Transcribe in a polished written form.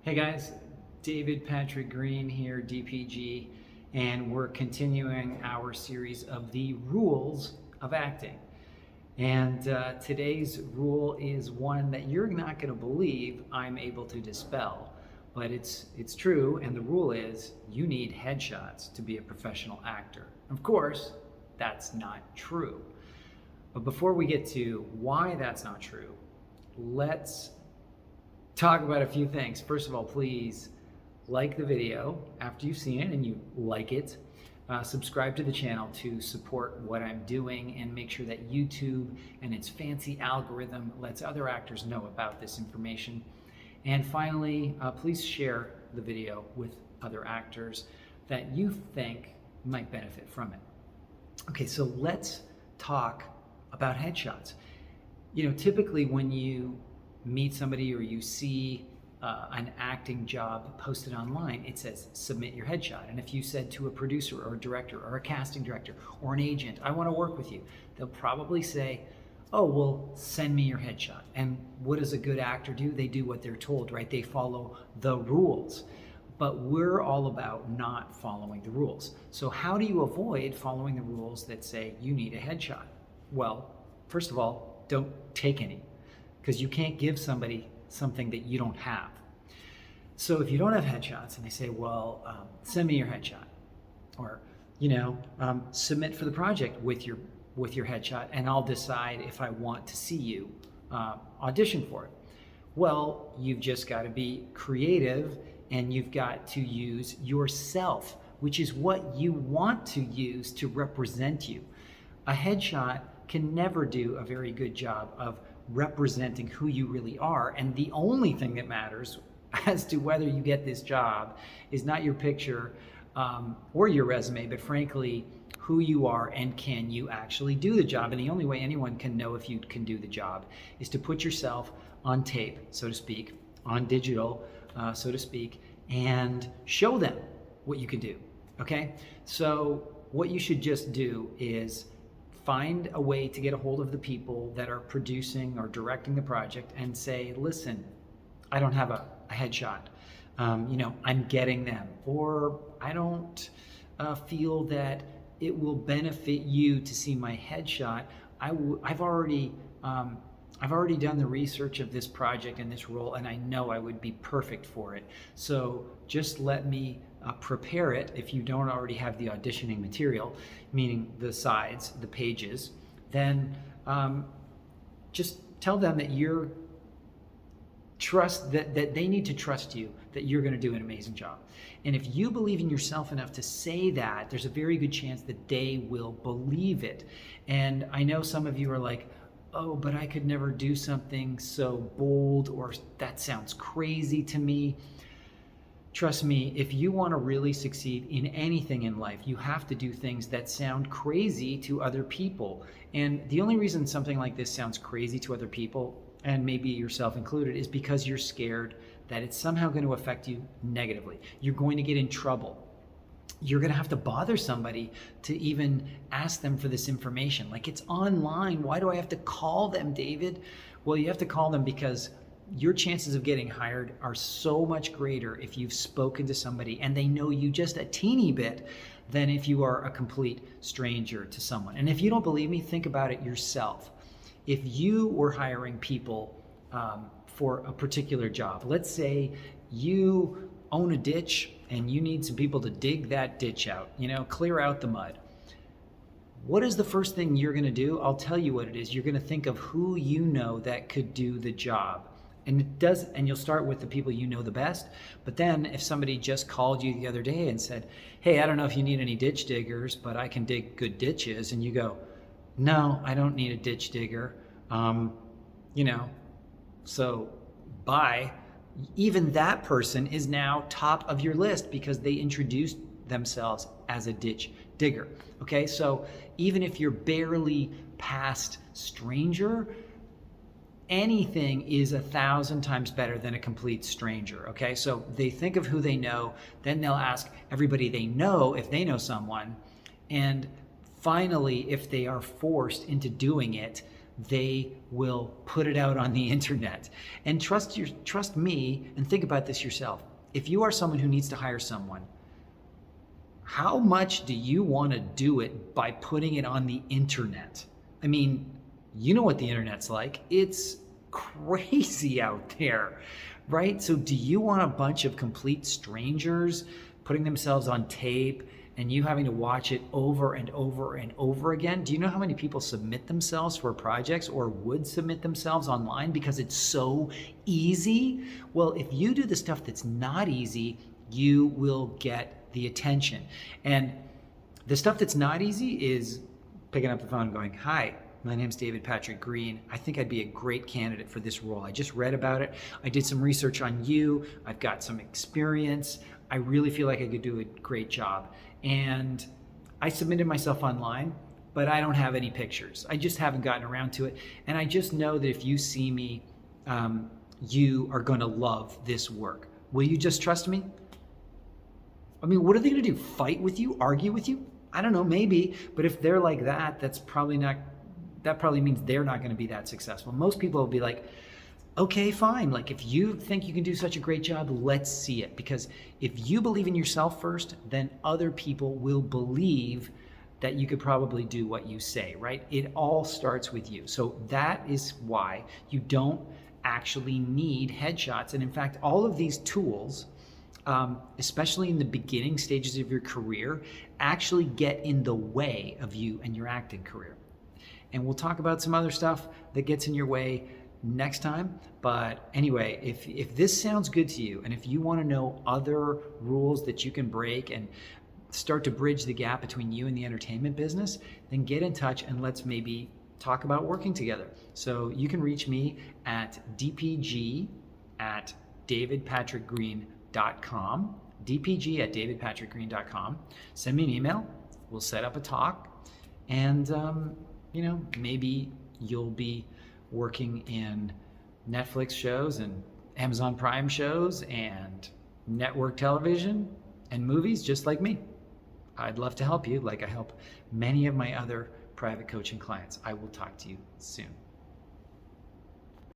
Hey guys, David Patrick Green here, DPG, and we're continuing our series of the rules of acting. And today's rule is one that you're not going to believe I'm able to dispel, but it's true, and the rule is you need headshots to be a professional actor. Of course, that's not true. But before we get to why that's not true, let's talk about a few things. First of all, please like the video after you've seen it and you like it. Subscribe to the channel to support what I'm doing and make sure that YouTube and its fancy algorithm lets other actors know about this information. And finally, please share the video with other actors that you think might benefit from it. Okay, so let's talk about headshots. You know, typically when you meet somebody or you see an acting job posted online, it says submit your headshot. And if you said to a producer or a director or a casting director or an agent, I want to work with you, they'll probably say, oh, well, send me your headshot. And what does a good actor do? They do what they're told, right? They follow the rules. But we're all about not following the rules. So how do you avoid following the rules that say you need a headshot? Well, first of all, don't take any, because you can't give somebody something that you don't have. So if you don't have headshots and they say, well, send me your headshot, or, submit for the project with your headshot and I'll decide if I want to see you audition for it. Well, you've just got to be creative and you've got to use yourself, which is what you want to use to represent you. A headshot can never do a very good job of representing who you really are, and the only thing that matters as to whether you get this job is not your picture or your resume, but frankly who you are and can you actually do the job. And the only way anyone can know if you can do the job is to put yourself on tape, so to speak, on digital, so to speak, and show them what you can do. Okay, so what you should just do is find a way to get a hold of the people that are producing or directing the project and say, listen, I don't have a headshot. I'm getting them, or I don't feel that it will benefit you to see my headshot. I've already done the research of this project and this role, and I know I would be perfect for it. So just let me prepare it. If you don't already have the auditioning material, meaning the sides, the pages, then just tell them that that they need to trust you, that you're going to do an amazing job. And if you believe in yourself enough to say that, there's a very good chance that they will believe it. And I know some of you are like, oh, but I could never do something so bold, or that sounds crazy to me. Trust me, if you want to really succeed in anything in life, you have to do things that sound crazy to other people. And the only reason something like this sounds crazy to other people, and maybe yourself included, is because you're scared that it's somehow going to affect you negatively. You're going to get in trouble. You're going to have to bother somebody to even ask them for this information. Like, it's online. Why do I have to call them, David? Well, you have to call them because your chances of getting hired are so much greater if you've spoken to somebody and they know you just a teeny bit than if you are a complete stranger to someone. And if you don't believe me, think about it yourself. If you were hiring people for a particular job, let's say you own a ditch and you need some people to dig that ditch out, clear out the mud. What is the first thing you're going to do? I'll tell you what it is. You're going to think of who you know that could do the job. And you'll start with the people you know the best. But then if somebody just called you the other day and said, hey, I don't know if you need any ditch diggers, but I can dig good ditches. And you go, no, I don't need a ditch digger. So bye. Even that person is now top of your list because they introduced themselves as a ditch digger. Okay, so even if you're barely past stranger, anything is 1,000 times better than a complete stranger. Okay, so they think of who they know, then they'll ask everybody they know if they know someone, and finally, if they are forced into doing it, they will put it out on the internet. And trust me, and think about this yourself. If you are someone who needs to hire someone, how much do you want to do it by putting it on the internet? I mean, you know what the internet's like. It's crazy out there, right? So do you want a bunch of complete strangers putting themselves on tape and you having to watch it over and over and over again? Do you know how many people submit themselves for projects or would submit themselves online because it's so easy? Well, if you do the stuff that's not easy, you will get the attention. And the stuff that's not easy is picking up the phone and going, "Hi, my name's David Patrick Green. I think I'd be a great candidate for this role. I just read about it. I did some research on you. I've got some experience. I really feel like I could do a great job. And I submitted myself online, but I don't have any pictures. I just haven't gotten around to it. And I just know that if you see me, you are going to love this work. Will you just trust me?" I mean, what are they going to do? Fight with you? Argue with you? I don't know, maybe. But if they're like that, that probably means they're not going to be that successful. Most people will be like, okay, fine. Like, if you think you can do such a great job, let's see it. Because if you believe in yourself first, then other people will believe that you could probably do what you say, right? It all starts with you. So that is why you don't actually need headshots. And in fact, all of these tools, especially in the beginning stages of your career, actually get in the way of you and your acting career. And we'll talk about some other stuff that gets in your way next time. But anyway, if this sounds good to you, and if you want to know other rules that you can break and start to bridge the gap between you and the entertainment business, then get in touch and let's maybe talk about working together. So you can reach me at dpg@davidpatrickgreen.com, dpg@davidpatrickgreen.com. Send me an email. We'll set up a talk, and maybe you'll be working in Netflix shows and Amazon Prime shows and network television and movies just like me. I'd love to help you like I help many of my other private coaching clients. I will talk to you soon.